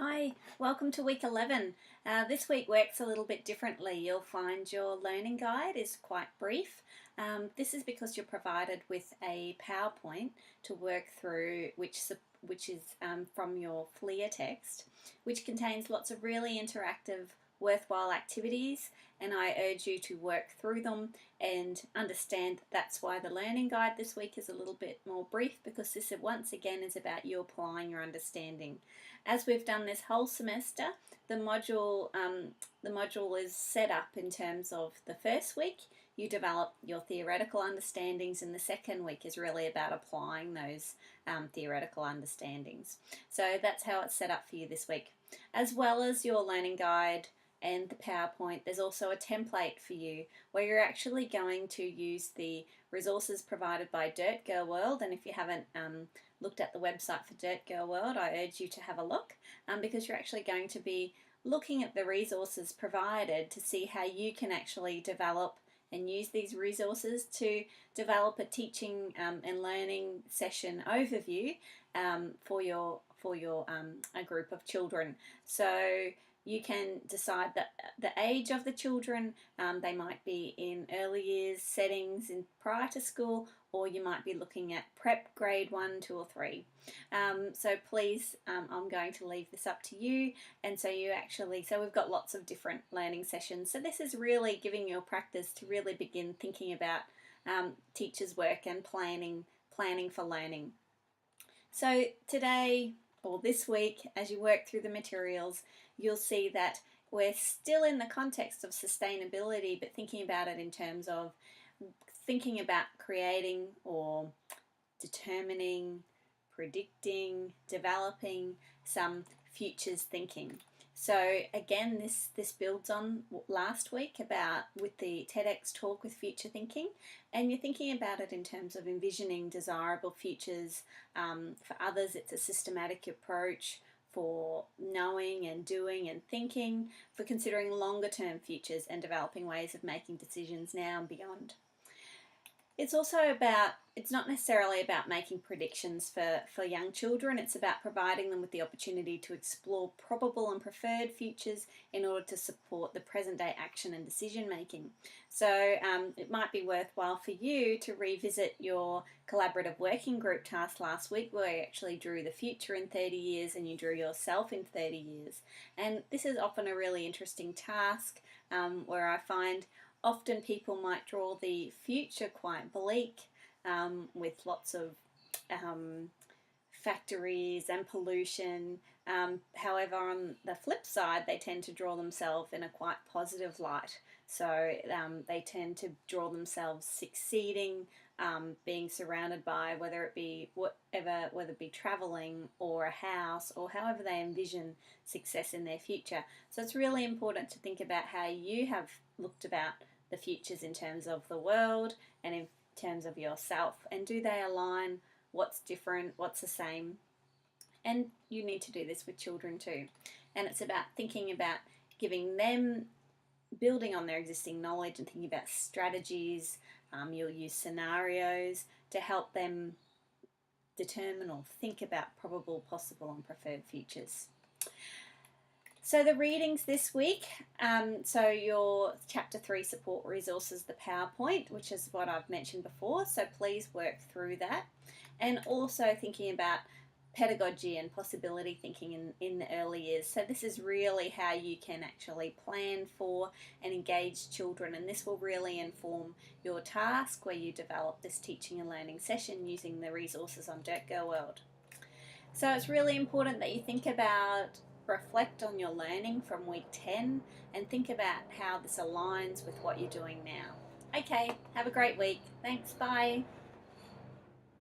Hi, welcome to week 11. This week works a little bit differently. You'll find your learning guide is quite brief. This is because you're provided with a PowerPoint to work through, which is from your FLIA text, which contains lots of really interactive, worthwhile activities, and I urge you to work through them and understand that's why the learning guide this week is a little bit more brief, because this once again is about you applying your understanding. As we've done this whole semester, the module is set up in terms of the first week you develop your theoretical understandings, and the second week is really about applying those theoretical understandings. So that's how it's set up for you this week. As well as your learning guide and the PowerPoint, there's also a template for you where you're actually going to use the resources provided by Dirt Girl World. And if you haven't looked at the website for Dirt Girl World, I urge you to have a look, because you're actually going to be looking at the resources provided to see how you can actually develop and use these resources to develop a teaching and learning session overview for your a group of children. So you can decide the age of the children. They might be in early years settings in prior to school, or you might be looking at prep grade 1, 2 or 3. So please, I'm going to leave this up to you. And so we've got lots of different learning sessions. So this is really giving you a practice to really begin thinking about teachers' work and planning for learning. So today, or this week, as you work through the materials, you'll see that we're still in the context of sustainability, but thinking about it in terms of thinking about creating or determining, predicting, developing some futures thinking. So again, this builds on last week with the TEDx talk with future thinking, and you're thinking about it in terms of envisioning desirable futures. For others, it's a systematic approach for knowing and doing and thinking, for considering longer term futures and developing ways of making decisions now and beyond. It's not necessarily about making predictions for young children. It's about providing them with the opportunity to explore probable and preferred futures in order to support the present day action and decision making. So it might be worthwhile for you to revisit your collaborative working group task last week, where you actually drew the future in 30 years and you drew yourself in 30 years. And this is often a really interesting task where I find often people might draw the future quite bleak, with lots of factories and pollution. However, on the flip side, they tend to draw themselves in a quite positive light. So they tend to draw themselves succeeding, being surrounded by whether it be traveling or a house, or however they envision success in their future. So it's really important to think about how you have looked about the futures in terms of the world and in terms of yourself, and do they align? What's different? What's the same? And you need to do this with children too. And it's about thinking about giving them, building on their existing knowledge and thinking about strategies. You'll use scenarios to help them determine or think about probable, possible and preferred futures. So the readings this week, so your Chapter 3 support resources, the PowerPoint, which is what I've mentioned before, so please work through that. And also thinking about pedagogy and possibility thinking in the early years. So this is really how you can actually plan for and engage children, and this will really inform your task where you develop this teaching and learning session using the resources on Dirt Girl World. So it's really important that you reflect on your learning from week 10 and think about how this aligns with what you're doing now. Okay, have a great week. Thanks, bye.